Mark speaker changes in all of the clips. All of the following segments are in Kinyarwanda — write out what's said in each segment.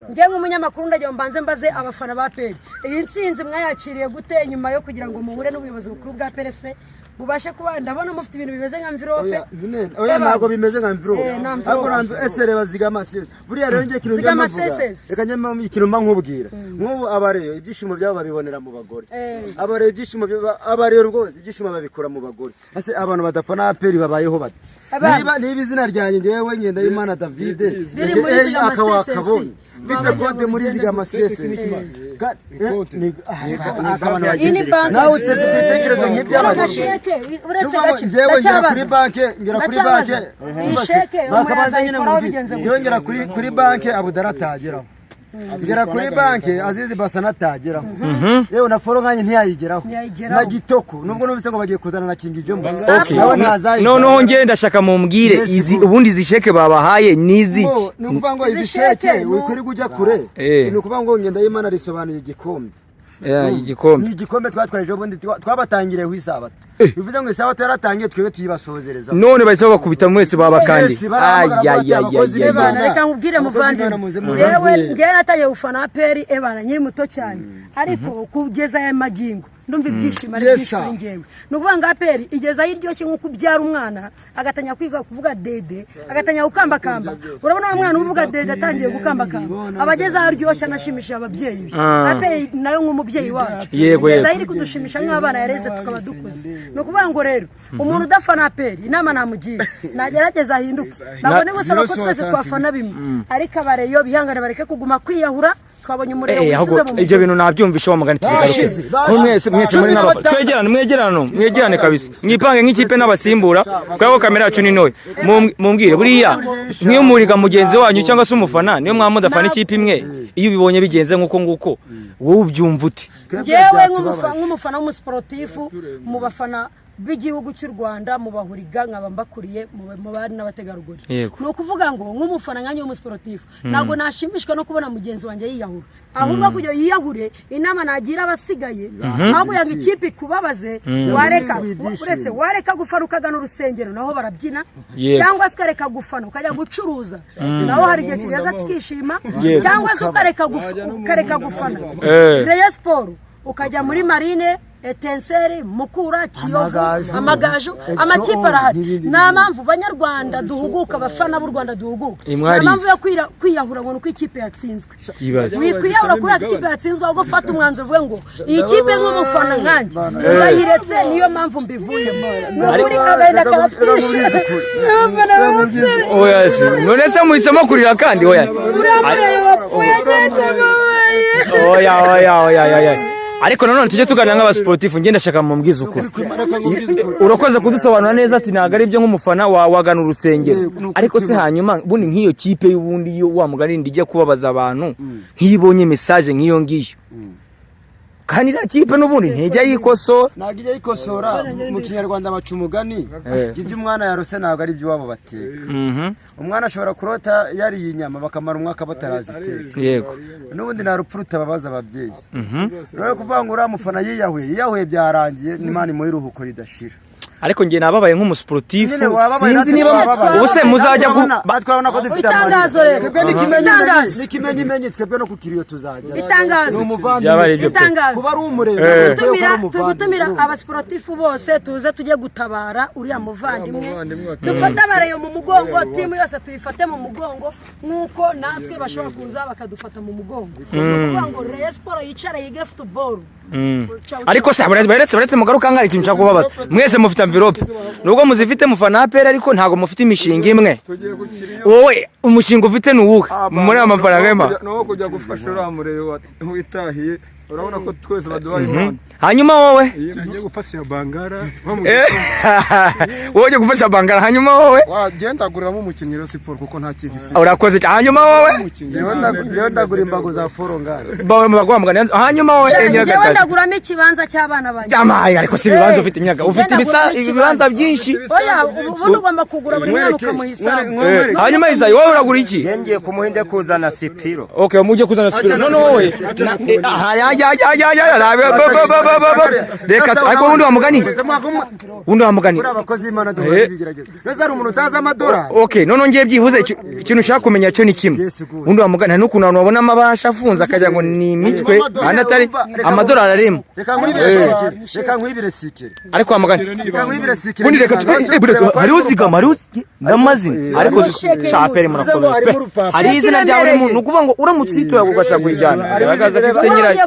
Speaker 1: Ngiye nk'umunyamakuru ndagiye mbanze mbaze abafana ba PL. Iyi ntsinzi mwayakiriye gute nyuma yo kugira ngo muhure n'ubuyobozi bukuru bwa PLF bubashe kuba ndabona mufite ibintu bimeze nka envelope.
Speaker 2: Oya ntago bimeze nka envelope. Ahubwo nanzu esere bazigama sese. Buriya rero ngiye kirungiye amavuga. Reka nyama ikirumba nkubwira. Nk'ubu abareyo ibyishimo byabo babibonera mu bagore. Abareyo ibyishimo abareyo rwose ibyishimo babikora mu bagore. Ase abantu badafana PL babayeho bati. Niba izina ryanjye ngewe ngenda y'Imana David akawakabonye bite konte muri zigama sese
Speaker 1: ini banki
Speaker 2: nawe utekerezo nk'iby'abantu ngera kuri banki
Speaker 1: bakabanza nyine
Speaker 2: ngera kuri banki abudaratageraho ngera kuri banki Azizi Basana atageraho yewe na foro nkanye ntiyayigeraho na gitoko nubwo numvise ngo bagiye kuzana na King Jomba
Speaker 3: nawe ntazayi noneho ngende ndashaka mumbwire izi ubundi zisheke babahaye niziki
Speaker 2: ni ukuvuga ngo izi sheke wikuri kujya kure ni ukuvuga ngo ngenda y'Imana risobanuye igikombe
Speaker 3: igikombe
Speaker 2: ni igikombe twatwaje ubundi twabatangireho isabato bivuze ngo isabato yaratangiye twebwe tuyibasozereza
Speaker 3: none bahise bakubita mwese babakandi
Speaker 1: reka nkubwire muvandimwe yewe ngiye nataye gufana PL ebana nyiri muto cyane ariko kugeza aya magingo ndumva ibyishimo ari byishimo ngewe nukuvuga ngo PL igeza hiryoshye nko kubyara umwana agatanya kwiga kuvuga dede agatanya gukambakamba urabona umwana uvuga dede atangiye gukambakamba abageza haryoshye anashimishije ababyeyi PL nayo nk'umubyeyi wacu igeza hiri kudushimisha nk'abana yareze tukaba dukuze nukuvuga ngo rero umuntu udafana PL inama namugiye nagerageza ahinduka nabone gusaba ko twese twafana bimwe ariko abareyo bihangana bareke kuguma kwiyahura twabonye umurero wisize mu
Speaker 3: ibyo bintu nabyumvisha wamugani tubigaruke mwese muri nabo twegerane kabisa mwipange nk'ikipe n'abasimbura kwako kamera yacu ni noye mumbwire buriya nk'iyo muriga mugenzi wanyu cyangwa se umufana niyo mwamudafana ikipe imwe iyo ubibonye bigenze nguko wowe ubyumva uti
Speaker 1: ngewe nk'umufana w'umusportifu mu bafana b'igihugu cy'u Rwanda mu bahuriga nkaba mbakuriye mu bari n'abategarugori no kuvuga ngo nk'umufana nkanye w'umusportifu nago nashimishwa no kubona mugenzi wanjye yiyahura ahubwo kujyo yiyahure inama nagira abasigaye ahubwo yanga ikipe kubabaze wareka gufarukaga n'urusengero naho barabyina cyangwa se reka gufana ukajya gucuruza naho hari igihe kigeza tukishima cyangwa se ukareka gufana Rayon Sport ukajya muri Marine Etenseri Mukura Kiyovu Amagaju amakipe arahari na mpamvu banyarwanda duhuguka abafana b'u Rwanda duhuguka na mpamvu yo kwiyahura ngo nuko ikipe yatsinzwe wikwiyahura kuri ikipe yatsinzwe ahubwo fata umwanzuro uvuge ngo iyi kipe nk'umufana nkanje urayiretse niyo mpamvu mbivuye n'ukuri abenda kabatwishe
Speaker 3: oya si none se muhisemo kurira kandi oya
Speaker 1: uramureye wapfuye
Speaker 3: oya ariko nanone tujye tuganira nk'abasportifu ngenda shaka mu mbwiza uko urakoze kudusobanura neza ati ntago ari byo nk'umufana wagana urusengero ariko se hanyuma bundi nk'iyo kipe y'ubundi yo wamugani ndijya kubabaza abantu nk'ibonye message nk'iyo ngiyo kandi ira kipe n'ubundi ntejya yikosora
Speaker 2: nagijya yikosora mu kinyarwanda baca umugani ibyo umwana yarose ntago ari byo wabo bateka umwana ashobora kurota yari inyama bakamara umwaka bataraziteka
Speaker 3: yego
Speaker 2: n'ubundi narupfu rutababaza ababyeyi rero kuvuga ngo uramufana yiyahuye byarangiye n'Imana imuhiruhuko ridashira
Speaker 3: ariko ngiye nababaye nk'umusportifu sinzi niba ubuse muzajya
Speaker 2: batwabona ko dufite
Speaker 1: itangazo rero
Speaker 2: twebwe n'ikimenyi twebwe no kukiriyo tuzajya
Speaker 1: itangazo
Speaker 2: kuba ari umurego
Speaker 1: tugutumira abasportifu bose tuze tujye gutabara uriya muvandimwe dufata abareyo mu mugongo timu yose tuyifate mu mugongo nkuko natwe bashobora kuza bakadufata mu mugongo kuvuga ngo Rayon Sport yicara yige football
Speaker 3: ariko se baretse mugaruka nkari ikintu nshaka kubabaza mwese mufite envelope nubwo muzifite mufana PL ariko ntago mufite imishinga imwe wowe umushinga ufite nuwuhe muri amafaranga yema
Speaker 4: no kujya gufasha uramureye witahiye urabona ko twese baduhaye impano
Speaker 3: hanyuma wowe
Speaker 4: tugiye gufasha Bangara
Speaker 3: wowe gufasha Bangara hanyuma wowe
Speaker 4: wagenda guriramo umukinnyi Rayon Sport kuko nta kintu ifite
Speaker 3: urakoze hanyuma wowe
Speaker 2: yewe ndagura imbago za forongara
Speaker 3: bagwamugana hanyuma wowe
Speaker 1: ngira ndaguramo ikibanza cy'abana banjye
Speaker 3: amaye ariko si ibibanza ufite inyaga ufite ibibanza byinshi
Speaker 1: oya ubundi ugomba kugura buri mwana ukamuhisa
Speaker 3: hanyuma Izayi wowe uragura iki
Speaker 5: ngiye kumuhinde kuzana Sipiro
Speaker 3: okay mujye kuzana Sipiro none wowe reka ariko wundi wamugani
Speaker 2: abakozi Imana duhora bigerageza beza ari umuntu utazi amadora
Speaker 3: okay none ngiye byibuze ikintu ushaka kumenya cyo ni kimwe wundi wamugani hari n'ukuntu abantu babona amabasha afunze akajya ngo ni imitwe kandi atari amadorari arimo
Speaker 2: reka nkwibire sikire
Speaker 3: ariko wamugani
Speaker 2: reka nkwibire sikire
Speaker 3: ubundi reka hariho zigama hariho n'amazina ariko shapere murakomeye hari izina ryawe uri muntu ukuvuga ngo uramutse itoya ugashaka kujyana aragaza afite nyirayo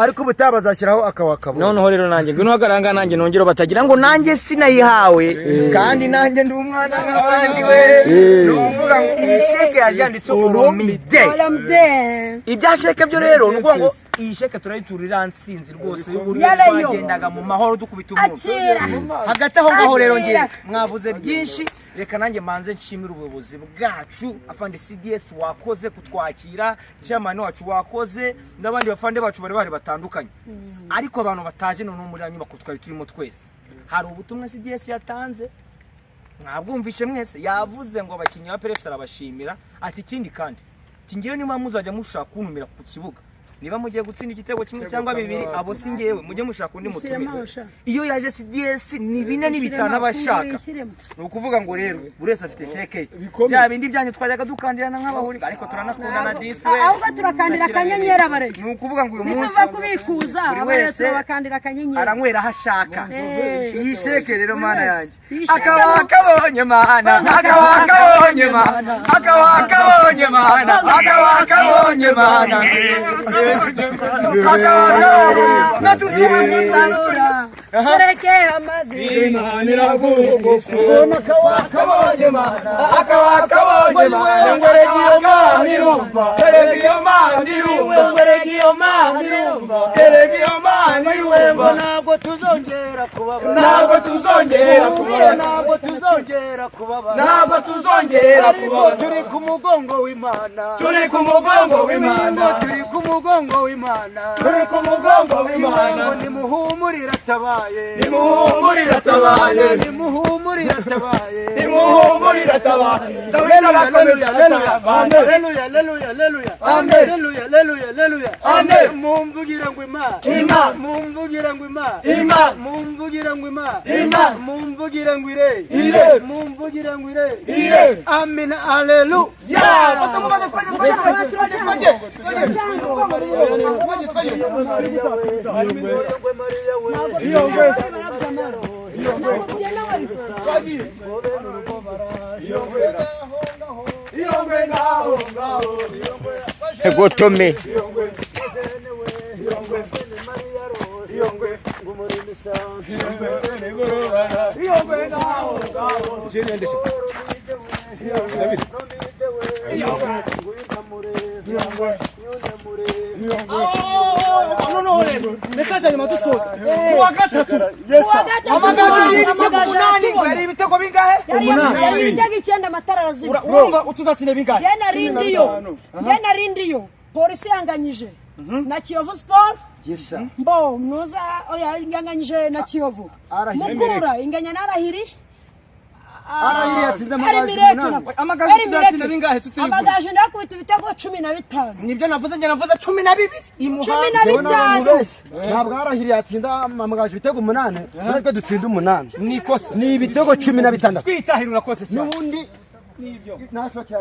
Speaker 2: ariko ubutaha bazashyiraho akawakabo
Speaker 3: noneho rero nanjye ngwino hagaranga nanjye nongero batagira ngo nanjye sinayihawe kandi nanjye ndi umwana nk'abandi we nuvuga ngo iyi sheke yajanditse uromide ibya sheke byo rero nuvuga ngo iyi sheke turayiturira nsinzi rwose y'uburyo twagendaga mu mahoro dukubita umuntu hagati aho ngaho rero ngiye mwavuze byinshi reka nanjye manze nshimira ubuyobozi bwacu afande CDS wakoze kutwakira chairman wacu wakoze n'abandi bafande bacu bari batandukanye ariko abantu bataje none muri nyubako twari turimo twese hari ubutumwa CDS yatanze mwabwumvishe mwese yavuze ngo abakinnyi ba PRFC arabashimira ati ikindi kandi tingiye niba muzajya mushaka kunumira ku kibuga niba mugiye gutsinda igitego kimwe cyangwa bibiri abo singewe mujye mushaka undi mutumire iyo yaje CDS ni bine ni bitana abashaka ukuvuga ngo rero burese afite sheke bya bindi byanyu twajyaga dukandirana nk'abahuriga ariko turanakundana disi we
Speaker 1: ahubwo turakandira akanyenyeri abare
Speaker 3: ni ukuvuga ngo uyu munsi
Speaker 1: tuva kubikuza abaretse bakandira akanyenyeri
Speaker 3: aranywera hashaka iyi sheke rero mana yanjye akabonye mana akabonye mana akabonye mana akabonye mana
Speaker 1: natutura sereke amazina
Speaker 2: niragugufu akabonye mana akabonye mana ngweregiyo manirumva ngweregiyo manirumva ntabwo tuzongera kubabara turi ku mugongo w'Imana nimuhumurira tabaye mumvugira ngo ire amen haleluya
Speaker 3: Gotome
Speaker 5: message nyuma dusoza kuwa gatatu amagazi ibitego bingahe
Speaker 1: yari ibitego 9 amatara arazira
Speaker 5: urumva utuzatsine bingahe
Speaker 1: je narindiyo polisi yanganyije na Kiyovu Sport mbo noza oya inganganyije na Kiyovu mukura inganya narahiri
Speaker 2: arahiri yatsinda
Speaker 5: amagazi bingahe tutibura
Speaker 1: amagazi ndakubita ibitego 15
Speaker 5: nibyo navuze 12
Speaker 1: 15
Speaker 2: ntabwo arahiri yatsinda amagazi ibitego 8 natwe dutsinda 8
Speaker 5: nikosa
Speaker 2: ni ibitego 16
Speaker 5: twitahira urakoze cyane
Speaker 2: nubundi nibyo nashoke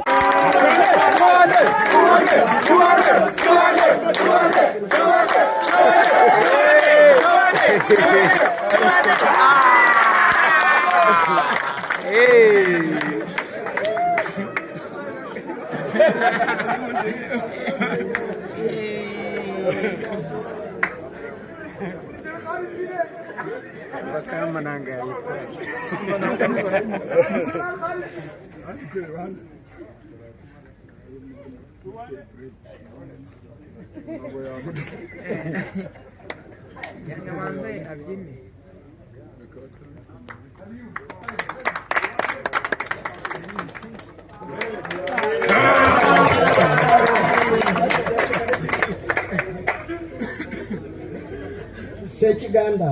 Speaker 2: Sekiganda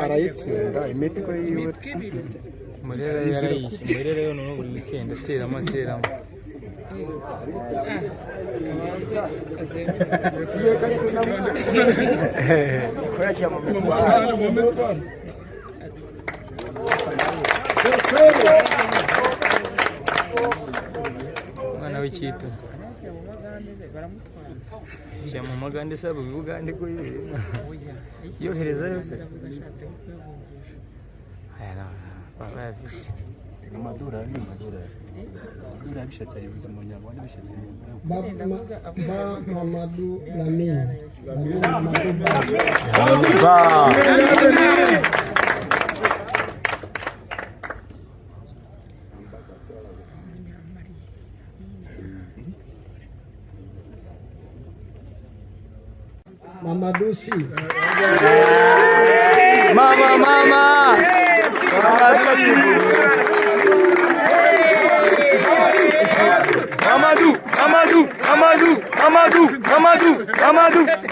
Speaker 2: arayitsinda imitwe yiwe
Speaker 3: Murera yarayishe Murera yo no buri weekend ateramo mwana w'ikipe shyira mu magande saba ubugande ko yohereza yose aya baba yavuze amadolari bishatse ari mu nyarwanda bishatse
Speaker 6: Mamadou Lamine Mamadou Si
Speaker 3: Mama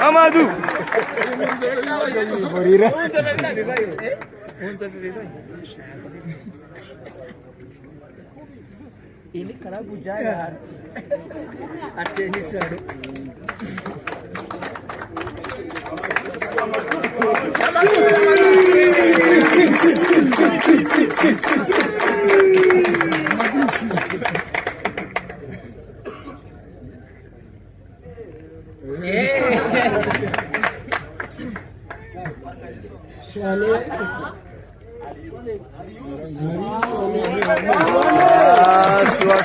Speaker 3: Amadou
Speaker 5: ini karabu jaya ateni sare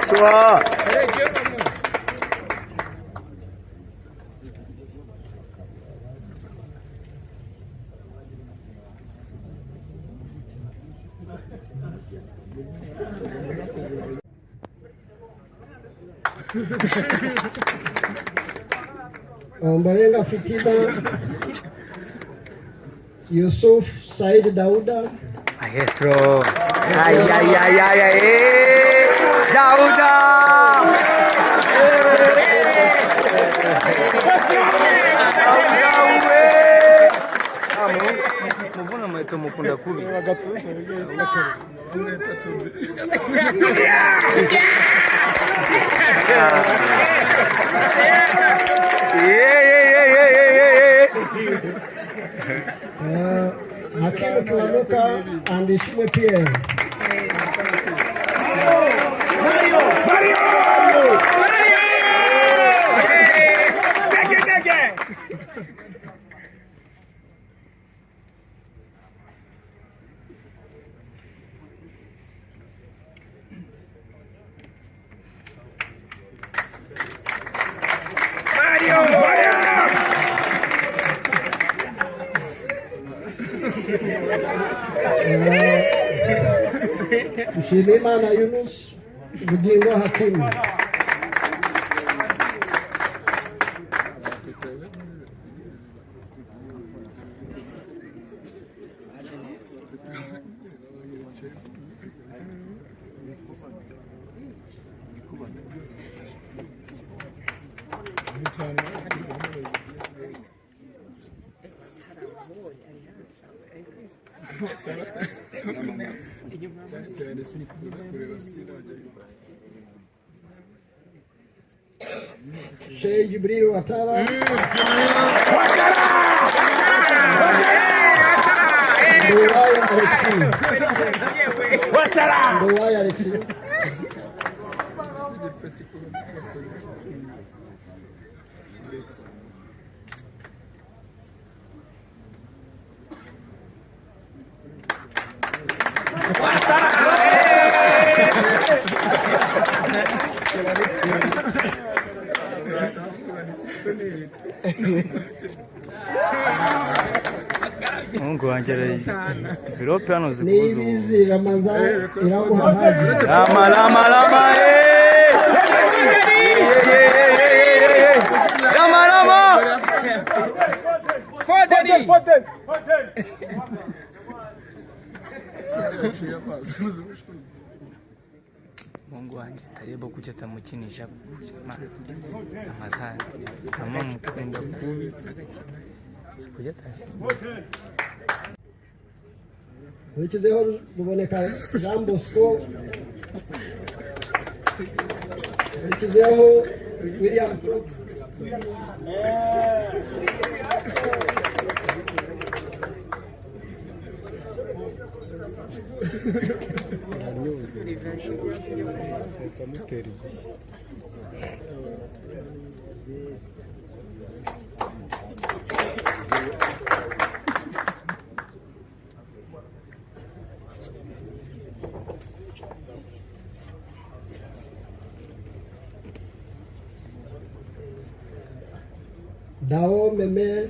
Speaker 3: Sua.
Speaker 6: Ombalenga Fitina Yusuf Said Dauda
Speaker 3: Maestro. Ay. Dauda. Muvuna mweto mukunda kubi.
Speaker 6: Hakimu Kiwanuka and Ishimwe Pierre. Shimimana Yunus Bugingo Hakimu. Sheikh Jibril Watara. Nduwaya Alexi.
Speaker 3: Mungu wanjere Europe hano
Speaker 6: zikuzo Nibizi Ramadhan iraguhamaje
Speaker 3: Lama Foden
Speaker 7: umuhungu wanjye atareba kuki atamukinisha amazani mama mukunda kubi sikujya tasimba
Speaker 6: Wikizeho Ruboneka Jean Bosco, wikizeho William Dao Meme